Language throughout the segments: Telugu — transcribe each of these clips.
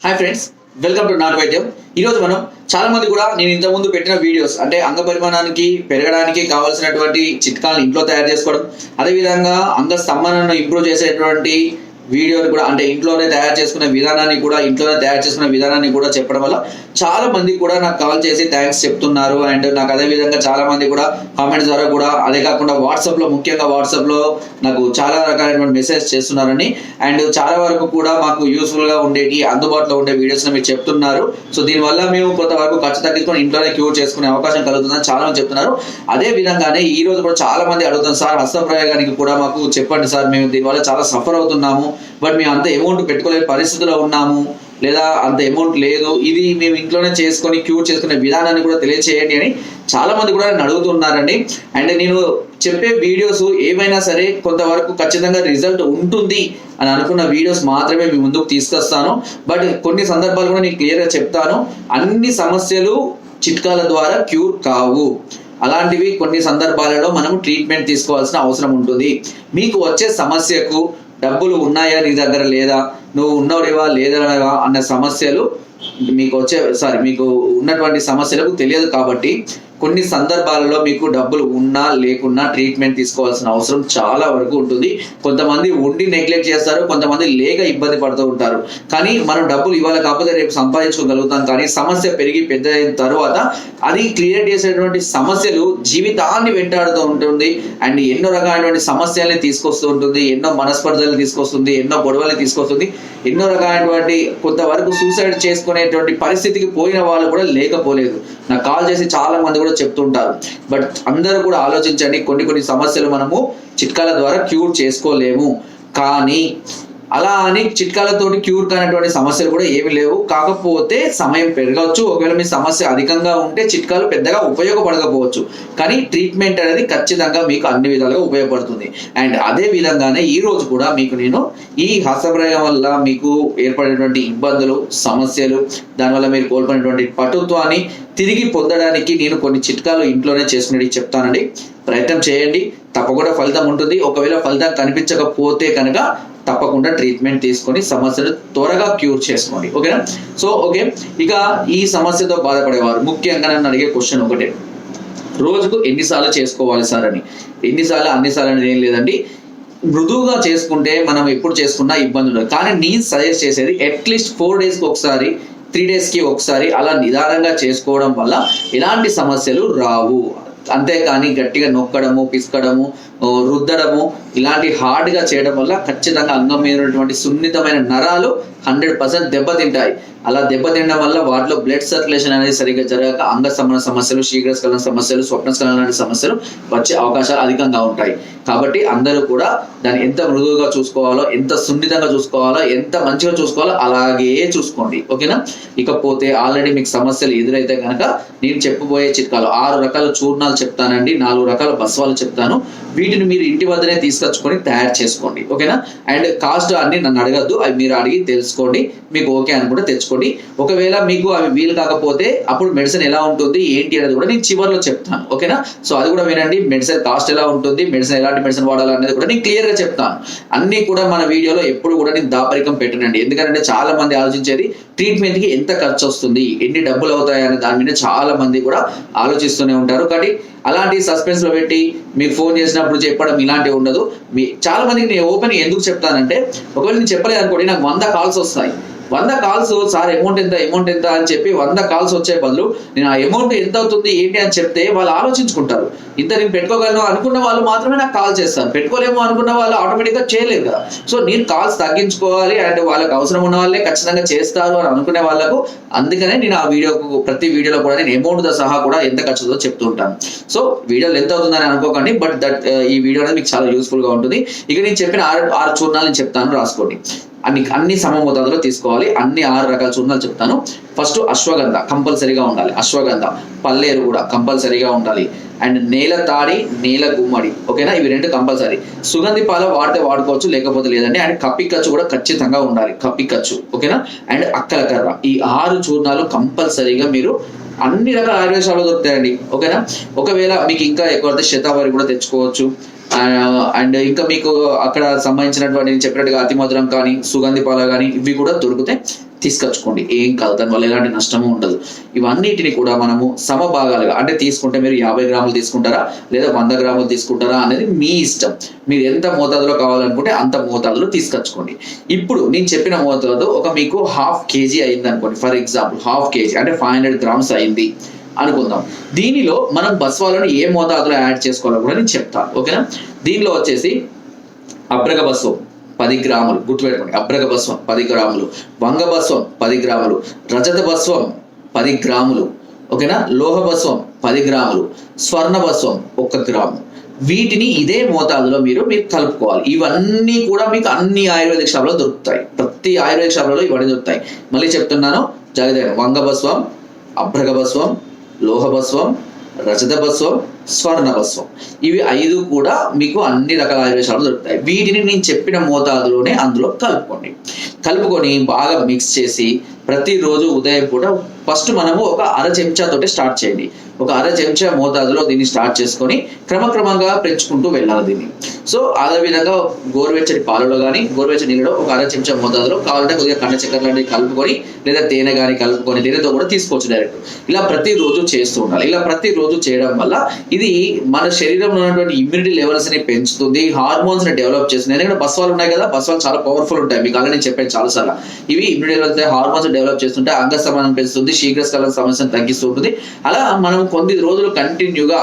Hi friends, welcome to not వైద్యం. ఈరోజు మనం చాలా మంది కూడా నేను ఇంతకుముందు పెట్టిన వీడియోస్ అంటే అంగ పరిమాణానికి పెరగడానికి కావాల్సినటువంటి చిట్కాలను ఇంట్లో తయారు చేసుకోవడం, అదేవిధంగా అంగ స్తంభనను ఇంప్రూవ్ చేసేటువంటి వీడియోని కూడా అంటే ఇంట్లోనే తయారు చేసుకునే విధానాన్ని కూడా చెప్పడం వల్ల చాలా మంది కూడా నాకు కాల్ చేసి థ్యాంక్స్ చెప్తున్నారు. అండ్ నాకు అదే విధంగా చాలా మంది కూడా కామెంట్స్ ద్వారా కూడా, అదే కాకుండా ముఖ్యంగా వాట్సాప్లో నాకు చాలా రకాలైనటువంటి మెసేజ్ చేస్తున్నారని, అండ్ చాలా వరకు కూడా మాకు యూస్ఫుల్గా ఉండేటి అందుబాటులో ఉండే వీడియోస్ని మీరు చెప్తున్నారు. సో దీనివల్ల మేము కొంతవరకు ఖర్చు తగ్గించుకొని ఇంట్లోనే క్యూర్ చేసుకునే అవకాశం కలుగుతుందని చాలా మంది చెప్తున్నారు. అదే విధంగానే ఈ రోజు కూడా చాలా మంది అడుగుతున్నారు, సార్ హస్తప్రయోగానికి కూడా మాకు చెప్పండి సార్, మేము దీనివల్ల చాలా సఫర్ అవుతున్నాము, బట్ మేము అంత అమౌంట్ పెట్టుకోలేని పరిస్థితిలో ఉన్నాము, లేదా అంత అమౌంట్ లేదు, ఇది మేము ఇంట్లోనే చేసుకొని క్యూర్ చేసుకునే విధానాన్ని కూడా తెలియచేయండి అని చాలా మంది కూడా నన్ను అడుగుతున్నారండి. అండ్ నేను చెప్పే వీడియోస్ ఏమైనా సరే కొంతవరకు ఖచ్చితంగా రిజల్ట్ ఉంటుంది అని అనుకున్న వీడియోస్ మాత్రమే మీ ముందుకు తీసుకొస్తాను. బట్ కొన్ని సందర్భాలు కూడా నేను క్లియర్గా చెప్తాను, అన్ని సమస్యలు చిట్కాల ద్వారా క్యూర్ కావు. అలాంటివి కొన్ని సందర్భాలలో మనం ట్రీట్మెంట్ తీసుకోవాల్సిన అవసరం ఉంటుంది. మీకు వచ్చే సమస్యకు డబ్బులు ఉన్నాయా నీ దగ్గర లేదా, నువ్వు ఉన్నవాడివా లేదా అన్న సమస్యలు మీకు ఉన్నటువంటి సమస్యలకు తెలియదు. కాబట్టి కొన్ని సందర్భాలలో మీకు డబ్బులు ఉన్నా లేకున్నా ట్రీట్మెంట్ తీసుకోవాల్సిన అవసరం చాలా వరకు ఉంటుంది. కొంతమంది ఉండి నెగ్లెక్ట్ చేస్తారు, కొంతమంది లేక ఇబ్బంది పడుతూ ఉంటారు. కానీ మనం డబ్బులు ఇవాళ కాకపోతే రేపు సంపాదించుకోగలుగుతాం, కానీ సమస్య పెరిగి పెద్ద అయిన తర్వాత అది క్రియేట్ చేసేటువంటి సమస్యలు జీవితాన్ని వెంటాడుతూ ఉంటుంది. అండ్ ఎన్నో రకాలైనటువంటి సమస్యల్ని తీసుకొస్తూ ఉంటుంది, ఎన్నో మనస్పర్ధలు తీసుకొస్తుంది, ఎన్నో గొడవల్ని తీసుకొస్తుంది, ఎన్నో రకాలైనటువంటి కొంతవరకు సూసైడ్ చేసుకునేటువంటి పరిస్థితికి పోయిన వాళ్ళు కూడా లేకపోలేదు. నాకు కాల్ చేసి చాలా మంది కూడా చెప్తుంటారు. బట్ అందరూ కూడా ఆలోచించండి, కొన్ని సమస్యలు మనము చిట్కాల ద్వారా క్యూర్ చేసుకోలేము. కానీ అలా అని చిట్కాలతోటి క్యూర్ కానటువంటి సమస్యలు కూడా ఏమి లేవు. కాకపోతే సమయం పెరగవచ్చు, ఒకవేళ మీ సమస్య అధికంగా ఉంటే చిట్కాలు పెద్దగా ఉపయోగపడకపోవచ్చు, కానీ ట్రీట్మెంట్ అనేది ఖచ్చితంగా మీకు అన్ని విధాలుగా ఉపయోగపడుతుంది. అండ్ అదే విధంగానే ఈ రోజు కూడా మీకు నేను ఈ హస్తప్రయోగం వల్ల మీకు ఏర్పడేటువంటి ఇబ్బందులు, సమస్యలు, దానివల్ల మీరు కోల్పోయినటువంటి పటుత్వాన్ని తిరిగి పొందడానికి నేను కొన్ని చిట్కాలు ఇంట్లోనే చేసుకునేది చెప్తానండి. ప్రయత్నం చేయండి, తప్పకుండా ఫలితం ఉంటుంది. ఒకవేళ ఫలితం కనిపించకపోతే కనుక తప్పకుండా ట్రీట్మెంట్ తీసుకొని సమస్యను త్వరగా క్యూర్ చేసుకోండి. ఓకేనా? సో ఓకే, ఇక ఈ సమస్యతో బాధపడేవారు ముఖ్యంగా నన్ను అడిగే క్వశ్చన్ ఒకటే, రోజుకు ఎన్నిసార్లు చేసుకోవాలి సార్ అని. అన్నిసార్లు అనేది ఏం లేదండి. మృదువుగా చేసుకుంటే మనం ఎప్పుడు చేసుకున్నా ఇబ్బంది ఉండదు. కానీ నేను సజెస్ట్ చేసేది అట్లీస్ట్ 4 డేస్కి ఒకసారి, 3 డేస్కి ఒకసారి అలా నిదానంగా చేసుకోవడం వల్ల ఎలాంటి సమస్యలు రావు. అంతేకాని గట్టిగా నొక్కడము, పిసకడము, రుద్దడము ఇలాంటి హార్డ్గా చేయడం వల్ల ఖచ్చితంగా అంగం మీద ఉన్నటువంటి సున్నితమైన నరాలు 100% దెబ్బతింటాయి. అలా దెబ్బతినడం వల్ల వాటిలో బ్లడ్ సర్క్యులేషన్ అనేది సరిగ్గా జరగక అంగస్తంభన సమస్యలు, శీఘ్రస్ఖలన సమస్యలు, స్వప్నస్ఖలన లాంటి సమస్యలు వచ్చే అవకాశాలు అధికంగా ఉంటాయి. కాబట్టి అందరూ కూడా దాన్ని ఎంత మృదువుగా చూసుకోవాలో, ఎంత సున్నితంగా చూసుకోవాలో, ఎంత మంచిగా చూసుకోవాలో అలాగే చూసుకోండి. ఓకేనా? ఇకపోతే ఆల్రెడీ మీకు సమస్యలు ఎదురైతే కనుక నేను చెప్పబోయే చిట్కాలు 6 రకాల చూర్ణాలు చెప్తానండి, 4 రకాల బస్వాలు చెప్తాను. వీటిని మీరు ఇంటి వద్దనే తీసుకొచ్చుకొని తయారు చేసుకోండి. ఓకేనా? అండ్ కాస్ట్ అన్ని నన్ను అడగద్దు, అవి మీరు అడిగి తెలుసుకోండి. మీకు ఓకే అని కూడా తెచ్చుకోండి. ఒకవేళ మీకు అవి వీలు కాకపోతే అప్పుడు మెడిసిన్ ఎలా ఉంటుంది ఏంటి అనేది కూడా నేను చివరిలో చెప్తాను. ఓకేనా? సో అది కూడా వినండి. మెడిసిన్ కాస్ట్ ఎలా ఉంటుంది, ఎలాంటి మెడిసిన్ వాడాలి అనేది కూడా నేను క్లియర్ గా చెప్తాను. అన్ని కూడా మన వీడియోలో ఎప్పుడు కూడా నేను దాపరికం పెట్టనండి. ఎందుకంటే చాలా మంది ఆలోచించేది ట్రీట్మెంట్ కి ఎంత ఖర్చు వస్తుంది, ఎన్ని డబ్బులు అవుతాయి అనే దాని మీద చాలా మంది కూడా ఆలోచిస్తూనే ఉంటారు. కానీ అలాంటి సస్పెన్స్ లో పెట్టి మీకు ఫోన్ చేసినప్పుడు చెప్పడం ఇలాంటివి ఉండదు. చాలా మందికి నేను ఓపెన్ ఎందుకు చెప్తానంటే, ఒకవేళ నేను చెప్పలేదు అనుకోండి, నాకు 100 కాల్స్ వస్తాయి. 100 కాల్స్ సార్ అమౌంట్ ఎంత అని చెప్పి 100 కాల్స్ వచ్చే బదులు నేను ఆ అమౌంట్ ఎంత అవుతుంది ఏంటి అని చెప్తే వాళ్ళు ఆలోచించుకుంటారు. ఇంత నేను పెట్టుకోగలను అనుకున్న వాళ్ళు మాత్రమే నాకు కాల్ చేస్తారు, పెట్టుకోలేము అనుకున్న వాళ్ళు ఆటోమేటిక్గా చేయలేరు కదా. సో నేను కాల్స్ తగ్గించుకోవాలి, అండ్ వాళ్ళకి అవసరం ఉన్న వాళ్ళే ఖచ్చితంగా చేస్తారు అని అనుకునే వాళ్ళకు అందుకనే నేను ప్రతి వీడియోలో కూడా నేను అమౌంట్తో సహా కూడా ఎంత ఖర్చుతో చెప్తూ ఉంటాను. సో వీడియోలు ఎంత అవుతుందని అనుకోకండి, బట్ ఈ వీడియో అనేది మీకు చాలా యూస్ఫుల్గా ఉంటుంది. ఇక నేను చెప్పిన 6 చూర్ణాలు నేను చెప్తాను, రాసుకోండి. అన్ని సమమోతాదులో తీసుకోవాలి. అన్ని 6 రకాల చూర్ణాలు చెప్తాను. ఫస్ట్ అశ్వగంధ కంపల్సరీగా ఉండాలి, అశ్వగంధ. పల్లేరు కూడా కంపల్సరీగా ఉండాలి. అండ్ నేల తాడి, నేల గుమ్మడి. ఓకేనా? ఇవి 2 కంపల్సరీ. సుగంధి పాల వాడితే వాడుకోవచ్చు, లేకపోతే లేదండి. అండ్ కప్పికచ్చు కూడా ఖచ్చితంగా ఉండాలి, కప్పికచ్చు. ఓకేనా? అండ్ అక్కల కర్ర. ఈ 6 చూర్ణాలు కంపల్సరీగా మీరు అన్ని రకాల ఆయుర్వేదాలు దొరుకుతాయండి. ఓకేనా? ఒకవేళ మీకు ఇంకా ఎక్కువ శతావరి కూడా తెచ్చుకోవచ్చు. అండ్ ఇంకా మీకు అక్కడ సంబంధించినటువంటి నేను చెప్పినట్టుగా అతి మధురం కానీ, సుగంధి పాల కానీ ఇవి కూడా దొరుకుతాయి. తీసుకొచ్చుకోండి, ఏం కాదు, దానివల్ల ఎలాంటి నష్టము ఉండదు. ఇవన్నిటిని కూడా మనము సమభాగాలుగా అంటే తీసుకుంటే మీరు 50 గ్రాములు తీసుకుంటారా లేదా 100 గ్రాములు తీసుకుంటారా అనేది మీ ఇష్టం. మీరు ఎంత మోతాదులో కావాలనుకుంటే అంత మోతాదులో తీసుకొచ్చుకోండి. ఇప్పుడు నేను చెప్పిన మోతాదు ఒక మీకు 1/2 kg అయింది అనుకోండి, ఫర్ ఎగ్జాంపుల్ 1/2 kg అంటే 500 grams అయింది అనుకుందాం. దీనిలో మనం బస్వాలను ఏ మోతాదులో యాడ్ చేసుకోవాలో కూడా నేను చెప్తాను, ఓకేనా. దీనిలో వచ్చేసి అబ్రక బస్వం 10 గ్రాములు, గుర్తుపెట్టుకోండి. అబ్రక బస్వం 10 గ్రాములు, వంగ బస్వం 10 గ్రాములు, రజత బస్వం 10 గ్రాములు, ఓకేనా. లోహ బస్వం 10 గ్రాములు, స్వర్ణ బస్వం 1 గ్రాము. వీటిని ఇదే మోతాదులో మీరు కలుపుకోవాలి. ఇవన్నీ కూడా మీకు అన్ని ఆయుర్వేదిక షాపులో దొరుకుతాయి. ప్రతి ఆయుర్వేదిక షాపులలో ఇవన్నీ దొరుకుతాయి. మళ్ళీ చెప్తున్నాను జాగ్రత్తగా. వంగ బస్వం, అబ్రక బస్వం, లోహ బస్వం, రజత బస్వం, స్వర్ణ బస్వం, ఇవి 5 కూడా మీకు అన్ని రకాల ఆయుర్వేద షాపులు దొరుకుతాయి. వీటిని నేను చెప్పిన మోతాదులోనే అందులో కలుపుకొని బాగా మిక్స్ చేసి ప్రతిరోజు ఉదయం పూట ఫస్ట్ మనము ఒక 1/2 చెంచా తోటి స్టార్ట్ చేయండి. ఒక 1/2 చెంచా మోతాదులో దీన్ని స్టార్ట్ చేసుకొని క్రమక్రమంగా పెంచుకుంటూ వెళ్ళాలి దీన్ని. సో అదే విధంగా గోరువెచ్చని పాలలో కానీ గోరువెచ్చని నీళ్ళలో ఒక 1/2 చెంచా మోతాదులో కావాలంటే కొద్దిగా కండ చక్కెర లాంటివి కలుపుకొని లేదా తేనె కానీ కలుపుకొని తేనెతో కూడా తీసుకోవచ్చు డైరెక్ట్. ఇలా ప్రతిరోజు చేస్తూ ఉండాలి. ఇలా ప్రతిరోజు చేయడం వల్ల ఇది మన శరీరంలో ఉన్నటువంటి ఇమ్యూనిటీ లెవెల్స్ ని పెంచుతుంది, హార్మోన్స్ ని డెవలప్ చేస్తుంది. ఎందుకంటే బస్వాలు ఉన్నాయి కదా, బస్వాలు చాలా పవర్ఫుల్ ఉంటాయి, మీకు ఆల్రెడీ చెప్పాను చాలాసార్లు. ఇవి ఇమ్యూనిటీ లెవెల్స్ హార్మోన్స్ డెవలప్ చేస్తుంటే అంగస్తంభనం పెంచుతుంది, శీఘ్రస్ఖలన సమస్యను తగ్గిస్తూ ఉంటుంది. అలా మనం కొన్ని రోజులు కంటిన్యూగా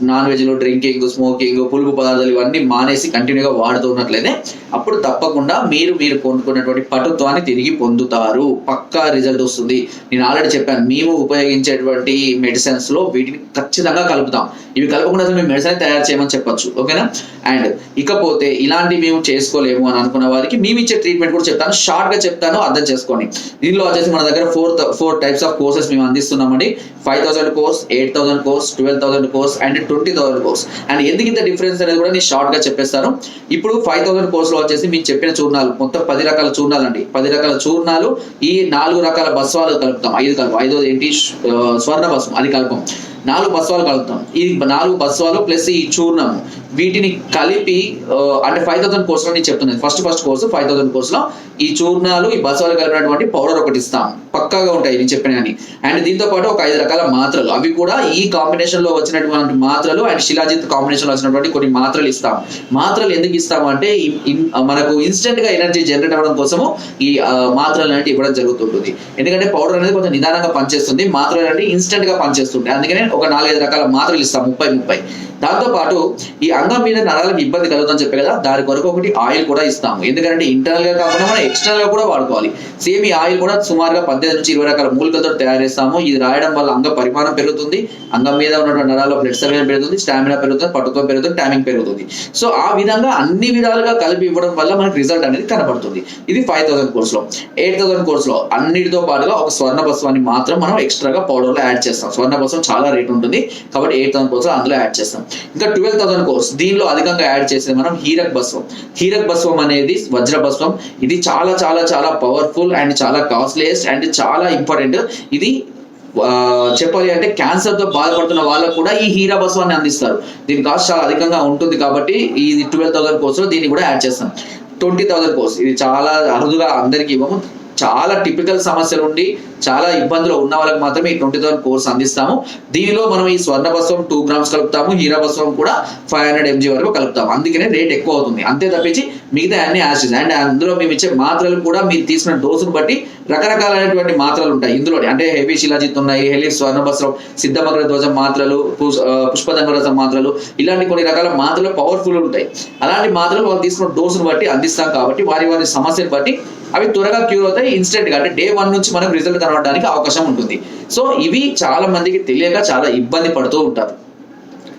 నాన్ వెజ్లో డ్రింకింగ్, స్మోకింగ్, పులుపు పదార్థాలు ఇవన్నీ మానేసి కంటిన్యూగా వాడుతూ ఉన్నట్లయితే అప్పుడు తప్పకుండా మీరు కొనుక్కున్నటువంటి పటుత్వాన్ని తిరిగి పొందుతారు. పక్కా రిజల్ట్ వస్తుంది. నేను ఆల్రెడీ చెప్పాను, మేము ఉపయోగించేటువంటి మెడిసిన్స్ లో వీటిని ఖచ్చితంగా కలుపుతాం. ఇవి కలపకుండా అసలు మేము మెడిసిన్ తయారు చేయమని చెప్పొచ్చు, ఓకేనా. అండ్ ఇకపోతే ఇలాంటి మేము చేసుకోలేము అని అనుకున్న వారికి మేము ఇచ్చే ట్రీట్మెంట్ కూడా చెప్తాను, షార్ట్ గా చెప్తాను, అర్థం చేసుకోండి. దీనిలో వచ్చేసి మన దగ్గర 4 types ఆఫ్ కోర్సెస్ మేము అందిస్తున్నామండి. 5,000 course, 8,000 course, 12,000 course and 20,000 course. And ఎందుకు ఇంత డిఫరెన్స్ అనేది కూడా నేను షార్ట్ గా చెప్పేస్తాను. ఇప్పుడు 5,000 కోర్స్ లో వచ్చేసి మీకు చెప్పిన చూర్ణాలు మొత్తం 10 రకాల చూర్ణాలు అండి. 10 రకాల చూర్ణాలు, ఈ 4 రకాల బస్వాలు కలుపుతాం. 5 కలుపు, 5వ ఏంటి స్వర్ణ బస్వం, అది కలుపం. 4 బస్వాలు కలుపుతాం. ఈ 4 బస్వాలు ప్లస్ ఈ చూర్ణము వీటిని కలిపి అంటే 5,000 కోర్సులో నేను చెప్తున్నాను. ఫస్ట్ కోర్సు 5,000 కోర్సులో ఈ చూర్ణాలు, ఈ బస్వాలు కలిపినటువంటి పౌడర్ ఒకటి ఇస్తాం, పక్కాగా ఉంటాయి నేను చెప్పినవి. అండ్ దీంతో పాటు ఒక 5 రకాల మాత్రలు, అవి కూడా ఈ కాంబినేషన్ లో వచ్చినటువంటి మాత్రలు అండ్ శిలాజిత్ కాంబినేషన్ లో వచ్చినటువంటి కొన్ని మాత్రలు ఇస్తాం. మాత్రలు ఎందుకు ఇస్తాము అంటే మనకు ఇన్స్టెంట్ గా ఎనర్జీ జనరేట్ అవ్వడం కోసము ఈ మాత్రలు అనేవి ఇవ్వడం జరుగుతుంటుంది. ఎందుకంటే పౌడర్ అనేది కొంచెం నిదానంగా పనిచేస్తుంది, మాత్రలు అంటే ఇన్స్టెంట్ గా పనిచేస్తుంటాయి. అందుకనే ఒక 4-5 రకాల మాత్రలు ఇస్తాం, 30. దాంతో పాటు ఈ అంగం మీద నరాలకు ఇబ్బంది కలుగుతుందని చెప్పే కదా, దాని కొరకు ఒకటి ఆయిల్ కూడా ఇస్తాము. ఎందుకంటే ఇంటర్నల్ గా కాకుండా మనం ఎక్స్టర్నల్ గా కూడా వాడుకోవాలి. సేమ్ ఈ ఆయిల్ కూడా సుమారుగా 18 నుంచి 20 రకాల మూలికలతో తయారు చేస్తాము. ఇది రాయడం వల్ల అంగ పరిమాణం పెరుగుతుంది, అంగం మీద ఉన్నటువంటి నరాల్లో బ్లడ్ సర్క్యులేషన్ పెరుగుతుంది, స్టామినా పెరుగుతుంది, పట్టుత్వం పెరుగుతుంది, టైమింగ్ పెరుగుతుంది. సో ఆ విధంగా అన్ని విధాలుగా కలిపి ఇవ్వడం వల్ల మనకి రిజల్ట్ అనేది కనబడుతుంది. ఇది 5,000 కోర్సులో. 8,000 కోర్సులో అన్నిటితో పాటుగా ఒక స్వర్ణ బస్వాన్ని మాత్రం మనం ఎక్స్ట్రాగా పౌడర్ లో యాడ్ చేస్తాం. స్వర్ణ బస్వం చాలా రేట్ ఉంటుంది కాబట్టి 8,000 కోర్సులో అందులో యాడ్ చేస్తాం. ఇంకా 12,000 కోర్స్, దీనిలో అధికంగా యాడ్ చేసేది మనం హీరక్ బస్వం. హీరక్ బస్వం అనేది వజ్ర బస్వం. ఇది చాలా చాలా చాలా పవర్ఫుల్ అండ్ చాలా కాస్ట్లీయెస్ట్ అండ్ చాలా ఇంపార్టెంట్. ఇది చెప్పాలి అంటే క్యాన్సర్ తో బాధపడుతున్న వాళ్ళకు కూడా ఈ హీరా బస్వాన్ని అందిస్తారు. దీని కాస్ట్ చాలా అధికంగా ఉంటుంది కాబట్టి ఈ 12,000 కోర్సులో దీన్ని కూడా యాడ్ చేస్తాం. 20,000 కోర్స్, ఇది చాలా అరుదుగా అందరికీ ఇవ్వము. చాలా టిపికల్ సమస్యలు ఉండి చాలా ఇబ్బందులు ఉన్న వాళ్ళకి మాత్రమే ఈ 20,000 కోర్స్ అందిస్తాము. దీనిలో మనం ఈ స్వర్ణ బస్వం 2 grams కలుపుతాము, హీరా బస్వం కూడా 500 mg వరకు కలుపుతాము. అందుకనే రేట్ ఎక్కువ అవుతుంది. అంతే తప్పించి మిగతా అన్ని యాసిడ్స్. అండ్ అందులో మేము ఇచ్చే మాత్రలు కూడా మీరు తీసుకున్న డోసును బట్టి రకరకాలైనటువంటి మాత్రలు ఉంటాయి ఇందులోనే. అంటే హెవీ శిలాజిత్ ఉన్నాయి, హెవీ స్వర్ణ బస్వం, సిద్ధమగ్ర ధ్వజం మాత్రలు, పుష్పదంగరసం మాత్రలు, ఇలాంటి కొన్ని రకాల మాత్రలు పవర్ఫుల్ ఉంటాయి. అలాంటి మాత్రలు వాళ్ళు తీసుకున్న డోసును బట్టి అందిస్తాం కాబట్టి వారి సమస్యను బట్టి అవి త్వరగా క్యూర్ అవుతాయి ఇన్స్టెంట్ గా. అంటే day 1 నుంచి మనకు రిజల్ట్ కనబడడానికి అవకాశం ఉంటుంది. సో ఇవి చాలా మందికి తెలియక చాలా ఇబ్బంది పడుతూ ఉంటారు.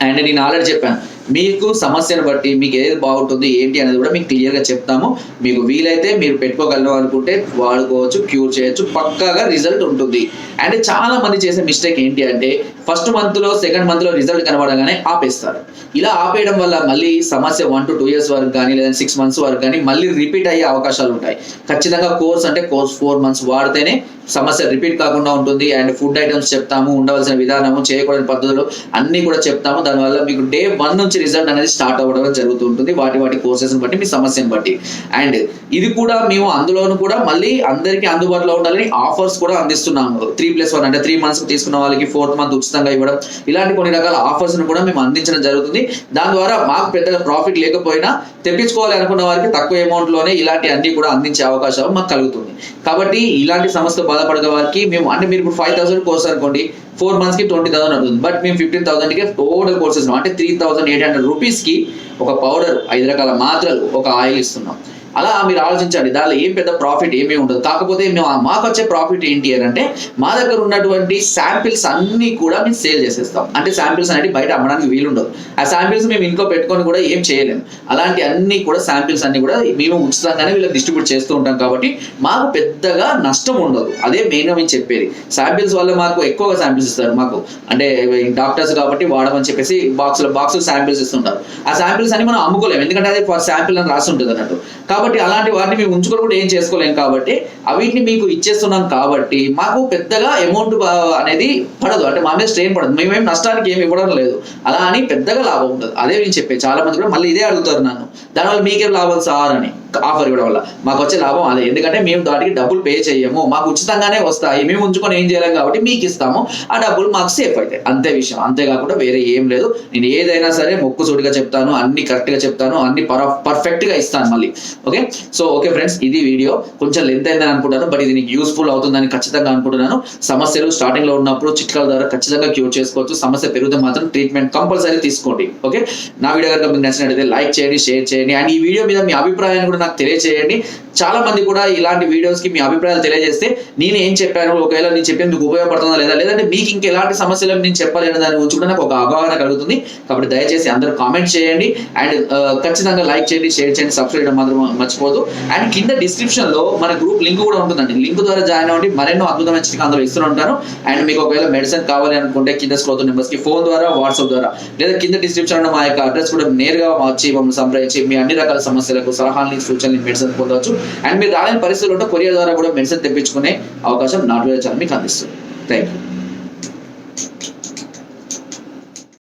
అండ్ నేను ఆల్రెడీ చెప్పాను, మీకు సమస్యను బట్టి మీకు ఏది బాగుంటుంది ఏంటి అనేది కూడా మీకు క్లియర్గా చెప్తాము. మీకు వీలైతే మీరు పెట్టుకోగలను అనుకుంటే వాడుకోవచ్చు, క్యూర్ చేయొచ్చు, పక్కాగా రిజల్ట్ ఉంటుంది. అండ్ చాలా మంది చేసే మిస్టేక్ ఏంటి అంటే ఫస్ట్ మంత్లో సెకండ్ మంత్లో రిజల్ట్ కనబడగానే ఆపేస్తారు. ఇలా ఆపేయడం వల్ల మళ్ళీ సమస్య 1 to 2 years వరకు కానీ లేదా 6 months వరకు కానీ మళ్ళీ రిపీట్ అయ్యే అవకాశాలు ఉంటాయి. ఖచ్చితంగా కోర్స్ అంటే కోర్స్ 4 months వాడితేనే సమస్య రిపీట్ కాకుండా ఉంటుంది. అండ్ ఫుడ్ ఐటమ్స్ చెప్తాము, ఉండవలసిన విధానము, చేయకూడని పద్ధతులు అన్ని కూడా చెప్తాము. దానివల్ల మీకు డే 1 నుంచి రిజల్ట్ అనేది స్టార్ట్ అవ్వడం జరుగుతూ ఉంటుంది, వాటి కోర్సెస్ బట్టి, మీ సమస్యను బట్టి. అండ్ ఇది కూడా మేము అందులోను కూడా మళ్ళీ అందరికీ అందుబాటులో ఉండాలని ఆఫర్స్ కూడా అందిస్తున్నాము. 3+1 అంటే 3 months తీసుకున్న వాళ్ళకి 4th month ఉచితంగా ఇవ్వడం, ఇలాంటి కొన్ని రకాల ఆఫర్స్ ను కూడా మేము అందించడం జరుగుతుంది. దాని ద్వారా మాకు పెద్దగా ప్రాఫిట్ లేకపోయినా తెప్పించుకోవాలి అనుకున్న వారికి తక్కువ అమౌంట్ లోనే ఇలాంటి అన్ని కూడా అందించే అవకాశం మాకు కలుగుతుంది. కాబట్టి ఇలాంటి సమస్యతో బాధపడే వారికి మేము, అంటే మీరు ఇప్పుడు 5,000 కోర్స్ అనుకోండి, 4 months కి 20,000 అవుతుంది. బట్ మేము 15,000 కి టోటల్ కోర్సెస్ అంటే 3,800 రూపీస్ కి ఒక పౌడర్, 5 రకాల మాత్రలు, ఒక ఆయిల్ ఇస్తున్నాం. అలా మీరు ఆలోచించండి, దానిలో ఏం పెద్ద ప్రాఫిట్ ఏమీ ఉండదు. కాకపోతే మాకు వచ్చే ప్రాఫిట్ ఏంటి అని అంటే, మా దగ్గర ఉన్నటువంటి శాంపిల్స్ అన్ని కూడా మేము సేల్ చేసేస్తాం. అంటే శాంపిల్స్ అనేవి బయట అమ్మడానికి వీలుండదు. ఆ శాంపిల్స్ మేము ఇంట్లో పెట్టుకొని కూడా ఏం చేయలేము. అలాంటి అన్ని కూడా శాంపిల్స్ అన్ని కూడా మేము ఉచితంగానే వీళ్ళకి డిస్ట్రిబ్యూట్ చేస్తూ ఉంటాం. కాబట్టి మాకు పెద్దగా నష్టం ఉండదు. అదే మెయిన్గా మేము చెప్పేది. శాంపిల్స్ వల్ల మాకు ఎక్కువగా శాంపిల్స్ ఇస్తారు. మాకు అంటే డాక్టర్స్ కాబట్టి వాడమని చెప్పేసి బాక్సులు శాంపిల్స్ ఇస్తుంటారు. ఆ శాంపిల్స్ అన్ని మనం అమ్ముకోలేము, ఎందుకంటే అది శాంపిల్ అని రాసి ఉంటుంది అన్నట్టు. కాబట్టి అలాంటి వాటిని మేము ఉంచుకొని కూడా ఏం చేసుకోలేము. కాబట్టి వీటిని మీకు ఇచ్చేస్తున్నాం కాబట్టి మాకు పెద్దగా అమౌంట్ అనేది పడదు, అంటే మా మీద స్ట్రెయిన్ పడదు. మేమేం నష్టానికి ఏమి ఇవ్వడం లేదు, అలా అని పెద్దగా లాభం ఉంటుంది. అదే నేను చెప్పే, చాలా మంది కూడా మళ్ళీ ఇదే అడుగుతారు నన్ను, దానివల్ల మీకేం లాభం సార్ అని. ఆఫర్ ఇవ్వడం వల్ల మాకు వచ్చే లాభం అదే, ఎందుకంటే మేము దానికి డబ్బులు పే చేయము, మాకు ఉచితంగానే వస్తాయి, మేము ఉంచుకొని ఏం చేయలేం కాబట్టి మీకు ఇస్తాము, ఆ డబ్బులు మాకు సేఫ్ అవుతాయి, అంతే విషయం. అంతేకాకుండా వేరే ఏం లేదు. నేను ఏదైనా సరే మొక్కుసూటిగా చెప్తాను, అన్ని కరెక్ట్ గా చెప్తాను, అన్ని పర్ఫెక్ట్ గా ఇస్తాను మళ్ళీ. ఓకే, సో ఓకే ఫ్రెండ్స్, ఇది వీడియో కొంచెం లెంత్ అయిందని అనుకుంటాను, బట్ ఇది నీకు యూస్ఫుల్ అవుతుందని ఖచ్చితంగా అనుకుంటున్నాను. సమస్యలు స్టార్టింగ్ లో ఉన్నప్పుడు చిట్కాల ద్వారా ఖచ్చితంగా క్యూర్ చేసుకోవచ్చు. సమస్య పెరిగితే మాత్రం ట్రీట్మెంట్ కంపల్సరీ తీసుకోండి. ఓకే, నా వీడియో కనుక మీకు నచ్చినట్లయితే లైక్ చేయండి, షేర్ చేయండి, అండ్ ఈ వీడియో మీద మీ అభిప్రాయాన్ని కూడా నాకు తెలియజేయండి. చాలా మంది కూడా ఇలాంటి వీడియోస్ కి మీ అభిప్రాయాలు తెలియజేస్తే నేను ఏం చెప్పాను, ఒకవేళ నేను చెప్పేది మీకు ఉపయోగపడుతుందా లేదా, లేదంటే మీకు ఇంకా ఎలాంటి సమస్యలు నేను చెప్పాలి అనే దాని గురించి కూడా నాకు ఒక అవగాహన కలుగుతుంది. కాబట్టి దయచేసి అందరూ కామెంట్ చేయండి, అండ్ ఖచ్చితంగా లైక్ చేయండి, షేర్ చేయండి, సబ్స్క్రైబ్ చేయడం మాత్రం మర్చిపోదు. అండ్ కింద డిస్క్రిప్షన్ లో మన గ్రూప్ లింక్ కూడా ఉంటుందండి. లింక్ ద్వారా జాయిన్ అవ్వండి, మరెన్నో అద్భుతమైన చిట్కాలు అందులో ఇస్తూ ఉంటాను. అండ్ మీకు ఒకవేళ మెడిసిన్ కావాలి అనుకుంటే కింద స్క్రోల్ నెంబర్స్ కి ఫోన్ ద్వారా, వాట్సాప్ ద్వారా, లేదా కింద డిస్క్రిప్షన్ లో మా యొక్క అడ్రస్ కూడా నేరుగా వచ్చి మమ్మల్ని సంప్రదించి మీ అన్ని రకాల సమస్యలకు సలహాలని, సూచనలు, మెడిసిన్ పొందవచ్చు. అండ్ మీరు రాలేని పరిస్థితులు ఉంటే కొరియర్ ద్వారా కూడా మెడిసిన్ తెప్పించుకునే అవకాశం నాట్ వేర్ ఛానల్ మీకు అందిస్తుంది. Thank you.